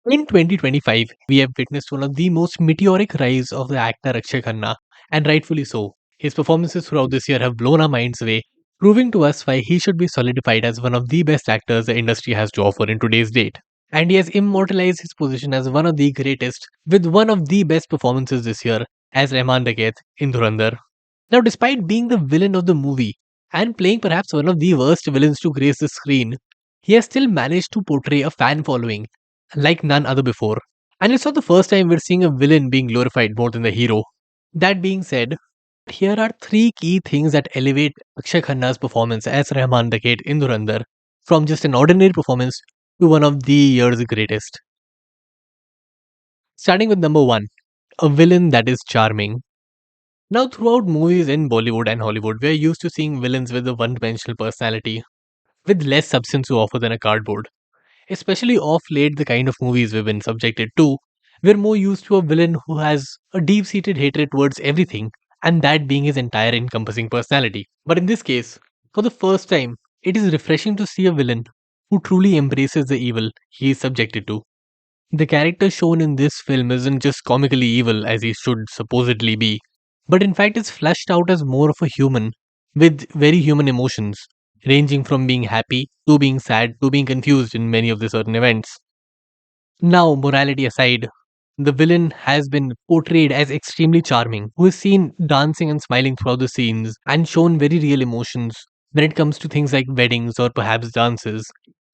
In 2025, we have witnessed one of the most meteoric rise of the actor Akshay Khanna, and rightfully so. His performances throughout this year have blown our minds away, proving to us why he should be solidified as one of the best actors the industry has to offer in today's date. And he has immortalized his position as one of the greatest, with one of the best performances this year as Rahman Dakait in Dhurandhar. Now, despite being the villain of the movie and playing perhaps one of the worst villains to grace the screen, he has still managed to portray a fan following like none other before. And it's not the first time we're seeing a villain being glorified more than the hero. That being said, here are three key things that elevate Akshay Khanna's performance as Rahman Dakait in Dhurandhar from just an ordinary performance to one of the year's greatest. Starting with number one, a villain that is charming. Now, throughout movies in Bollywood and Hollywood, we're used to seeing villains with a one dimensional personality, with less substance to offer than a cardboard. Especially off late, the kind of movies we've been subjected to, we're more used to a villain who has a deep seated hatred towards everything, and that being his entire encompassing personality. But in this case, for the first time, it is refreshing to see a villain who truly embraces the evil he is subjected to. The character shown in this film isn't just comically evil as he should supposedly be, but in fact is fleshed out as more of a human with very human emotions, ranging from being happy to being sad to being confused in many of the certain events. Now, morality aside, the villain has been portrayed as extremely charming, who is seen dancing and smiling throughout the scenes and shown very real emotions when it comes to things like weddings or perhaps dances,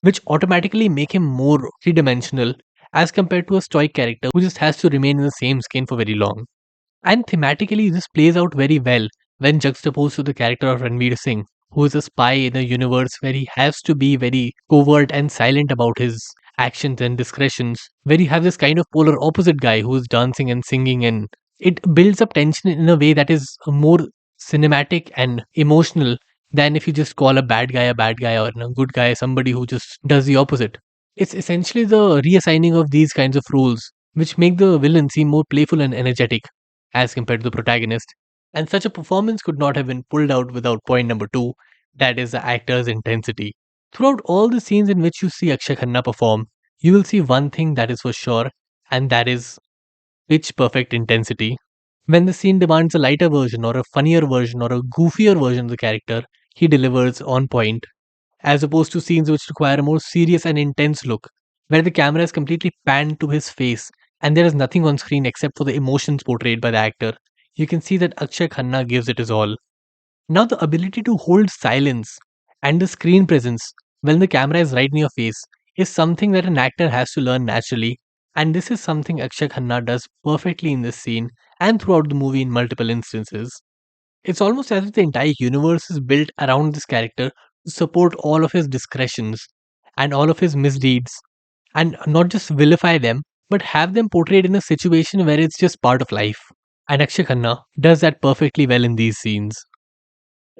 which automatically make him more three dimensional as compared to a stoic character who just has to remain in the same skin for very long. And thematically, this plays out very well when juxtaposed to the character of Ranveer Singh, who is a spy in a universe where he has to be very covert and silent about his actions and discretions, where you have this kind of polar opposite guy who is dancing and singing, and it builds up tension in a way that is more cinematic and emotional than if you just call a bad guy or a good guy somebody who just does the opposite. It's essentially the reassigning of these kinds of roles which make the villain seem more playful and energetic as compared to the protagonist. And such a performance could not have been pulled out without point number two, that is the actor's intensity. Throughout all the scenes in which you see Akshay Khanna perform, you will see one thing that is for sure, and that is pitch perfect intensity. When the scene demands a lighter version, or a funnier version, or a goofier version of the character, he delivers on point, as opposed to scenes which require a more serious and intense look, where the camera is completely panned to his face and there is nothing on screen except for the emotions portrayed by the actor. You can see that Akshay Khanna gives it his all. Now, the ability to hold silence and the screen presence when the camera is right in your face is something that an actor has to learn naturally, and this is something Akshay Khanna does perfectly in this scene and throughout the movie in multiple instances. It's almost as if the entire universe is built around this character to support all of his discretions and all of his misdeeds, and not just vilify them, but have them portrayed in a situation where it's just part of life. And Akshay Khanna does that perfectly well in these scenes.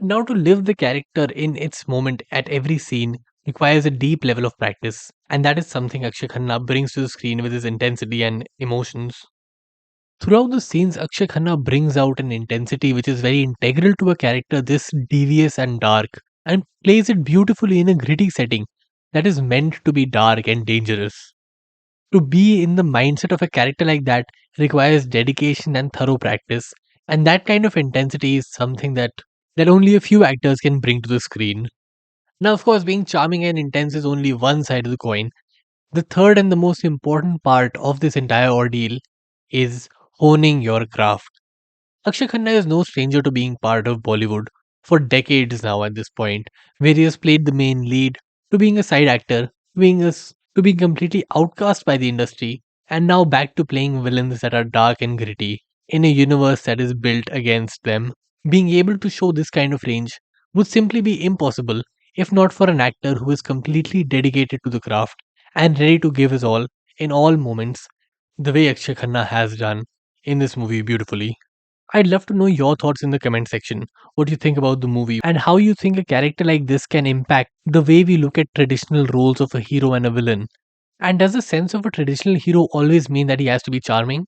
Now, to live the character in its moment at every scene requires a deep level of practice, and that is something Akshay Khanna brings to the screen with his intensity and emotions. Throughout the scenes, Akshay Khanna brings out an intensity which is very integral to a character this devious and dark, and plays it beautifully in a gritty setting that is meant to be dark and dangerous. To be in the mindset of a character like that requires dedication and thorough practice, and that kind of intensity is something that only a few actors can bring to the screen. Now, of course, being charming and intense is only one side of the coin. The third and the most important part of this entire ordeal is honing your craft. Akshay Khanna is no stranger to being part of Bollywood for decades now at this point, where he has played the main lead, to being a side actor, to being completely outcast by the industry, and now back to playing villains that are dark and gritty in a universe that is built against them. Being able to show this kind of range would simply be impossible if not for an actor who is completely dedicated to the craft and ready to give his all in all moments, the way Akshay Khanna has done in this movie beautifully. I'd love to know your thoughts in the comment section. What you think about the movie and how you think a character like this can impact the way we look at traditional roles of a hero and a villain. And does the sense of a traditional hero always mean that he has to be charming?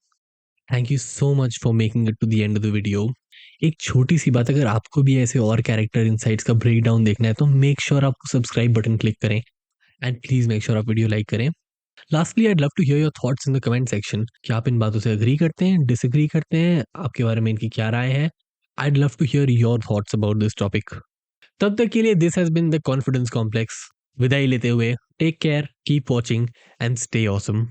Thank you so much for making it to the end of the video. एक छोटी सी बात, अगर आपको भी ऐसे और character insights का breakdown देखना है तो मेक श्योर आप सब्सक्राइब बटन क्लिक करें एंड प्लीज़ मेक श्योर आप वीडियो लाइक करें। Lastly I'd love to hear your thoughts in the comment section कि आप इन बातों से एग्री करते हैं, डिसएग्री करते हैं, आपके बारे में इनकी क्या राय है? I'd love to hear your thoughts about this topic. तब तक के लिए this has been the confidence complex. विदाई लेते हुए take care, keep watching and stay awesome.